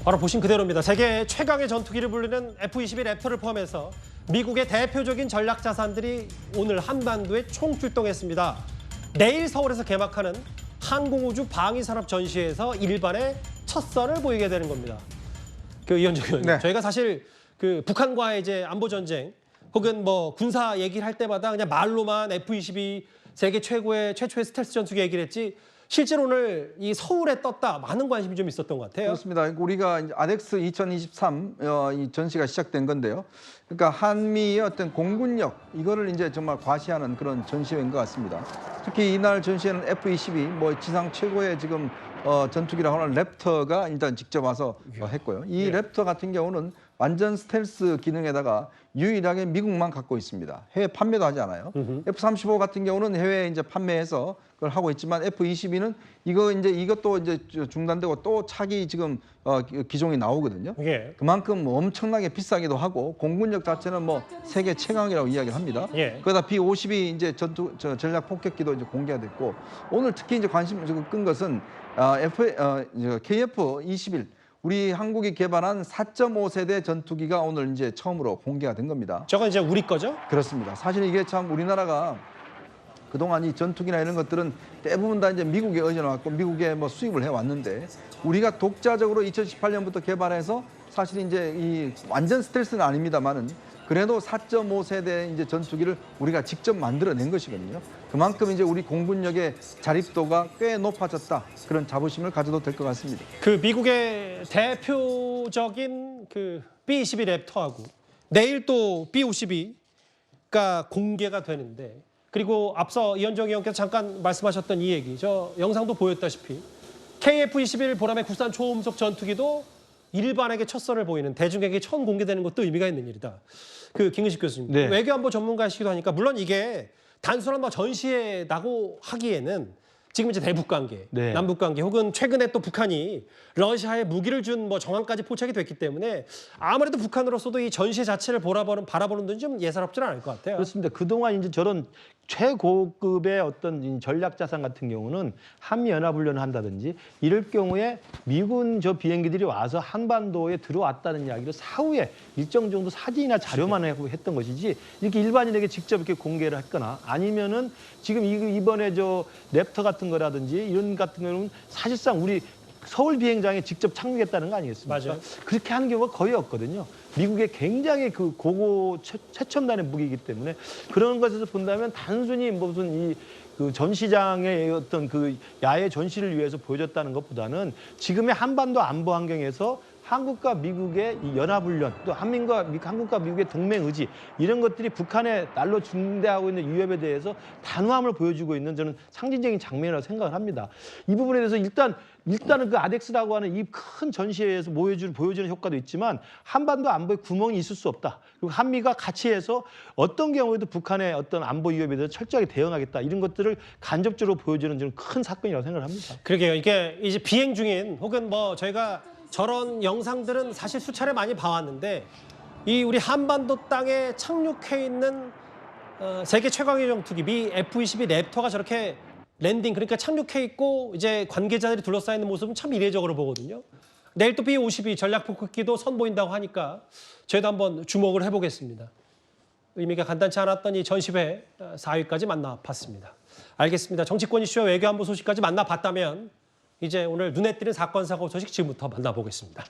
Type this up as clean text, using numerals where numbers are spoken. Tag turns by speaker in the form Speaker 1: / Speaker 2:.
Speaker 1: 바로 보신 그대로입니다. 세계 최강의 전투기를 불리는 F-22 랩터를 포함해서 미국의 대표적인 전략 자산들이 오늘 한반도에 총출동했습니다. 내일 서울에서 개막하는 항공우주 방위산업 전시회에서 일반의 첫 선을 보이게 되는 겁니다. 이현정 의원님,
Speaker 2: 네.
Speaker 1: 저희가 사실 북한과의 이제 안보 전쟁 혹은 뭐 군사 얘기를 할 때마다 그냥 말로만 F-22 세계 최초의 스텔스 전투기 얘기를 했지. 실제로 오늘 이 서울에 떴다 많은 관심이 좀 있었던 것 같아요.
Speaker 2: 그렇습니다. 우리가 이제 아덱스 2023 이 전시가 시작된 건데요. 그러니까 한미의 어떤 공군력 이거를 이제 정말 과시하는 그런 전시회인 것 같습니다. 특히 이날 전시회는 F-22 뭐 지상 최고의 지금 전투기라고 하는 랩터가 일단 직접 와서 했고요. 이 랩터 같은 경우는 완전 스텔스 기능에다가 유일하게 미국만 갖고 있습니다. 해외 판매도 하지 않아요. F-35 같은 경우는 해외에 이제 판매해서 그걸 하고 있지만 F-22는 이것도 이제 중단되고 또 차기 지금 기종이 나오거든요.
Speaker 1: 예.
Speaker 2: 그만큼 엄청나게 비싸기도 하고 공군력 자체는 뭐 세계 최강이라고 이야기를 합니다.
Speaker 1: 예.
Speaker 2: 그러다 B-52 이제 전략 폭격기도 이제 공개가 됐고 오늘 특히 이제 관심 끈 것은 KF-21 우리 한국이 개발한 4.5세대 전투기가 오늘 이제 처음으로 공개가 된 겁니다.
Speaker 1: 저건 이제 우리 거죠?
Speaker 2: 그렇습니다. 사실 이게 참 우리나라가 그동안 이 전투기나 이런 것들은 대부분 다 이제 미국에 의존해왔고 미국에 뭐 수입을 해왔는데 우리가 독자적으로 2018년부터 개발해서 사실 이제 이 완전 스텔스는 아닙니다만은 그래도 4.5세대 이제 전투기를 우리가 직접 만들어낸 것이거든요. 그만큼 이제 우리 공군력의 자립도가 꽤 높아졌다. 그런 자부심을 가져도 될 것 같습니다.
Speaker 1: 미국의 대표적인 B-22 랩터하고 내일 또 B-52가 공개가 되는데 그리고 앞서 이현정 의원께서 잠깐 말씀하셨던 이 얘기, 저 영상도 보였다시피 KF-21 보람의 국산 초음속 전투기도 일반에게 첫 선을 보이는 대중에게 처음 공개되는 것도 의미가 있는 일이다. 김근식 교수님,
Speaker 2: 네.
Speaker 1: 외교안보 전문가이시기도 하니까 물론 이게 단순한 전시회라고 하기에는 지금 이제 대북 관계,
Speaker 2: 네.
Speaker 1: 남북 관계 혹은 최근에 또 북한이 러시아에 무기를 준 정황까지 포착이 됐기 때문에 아무래도 북한으로서도 이 전시회 자체를 바라보는 데는 좀 예사롭지는 않을 것 같아요.
Speaker 3: 그렇습니다. 그동안 이제 저런 최고급의 어떤 전략 자산 같은 경우는 한미 연합 훈련을 한다든지 이럴 경우에 미군 비행기들이 와서 한반도에 들어왔다는 이야기를 사후에 일정 정도 사진이나 자료만 했던 것이지 이렇게 일반인에게 직접 이렇게 공개를 했거나 아니면은 지금 이번에 랩터 같은 거라든지 이런 같은 경우는 사실상 우리 서울 비행장에 직접 착륙했다는 거 아니겠습니까?
Speaker 1: 맞아요.
Speaker 3: 그렇게 하는 경우가 거의 없거든요. 미국의 굉장히 고고 최첨단의 무기이기 때문에 그런 것에서 본다면 단순히 무슨 전시장의 어떤 야외 전시를 위해서 보여줬다는 것보다는 지금의 한반도 안보 환경에서 한국과 미국의 이 연합훈련, 또 한국과 미국의 동맹 의지 이런 것들이 북한에 날로 중대하고 있는 위협에 대해서 단호함을 보여주고 있는 저는 상징적인 장면이라고 생각을 합니다. 이 부분에 대해서 일단은 아덱스라고 하는 이 큰 전시회에서 보여주는 효과도 있지만 한반도 안보에 구멍이 있을 수 없다. 그리고 한미가 같이 해서 어떤 경우에도 북한의 어떤 안보 위협에 대해서 철저하게 대응하겠다. 이런 것들을 간접적으로 보여주는 저는 큰 사건이라고 생각을 합니다.
Speaker 1: 그러게요. 이게 이제 비행 중인 혹은 저희가 저런 영상들은 사실 수차례 많이 봐왔는데 이 우리 한반도 땅에 착륙해 있는 세계 최강의 전투기 미 F-22 랩터가 저렇게 랜딩 그러니까 착륙해 있고 이제 관계자들이 둘러싸여 있는 모습은 참 이례적으로 보거든요. 내일 또 B-52 전략 폭격기도 선보인다고 하니까 저희도 한번 주목을 해보겠습니다. 의미가 간단치 않았던 이 전시회 4위까지 만나봤습니다. 알겠습니다. 정치권 이슈와 외교안보 소식까지 만나봤다면 이제 오늘 눈에 띄는 사건, 사고 소식 지금부터 만나보겠습니다.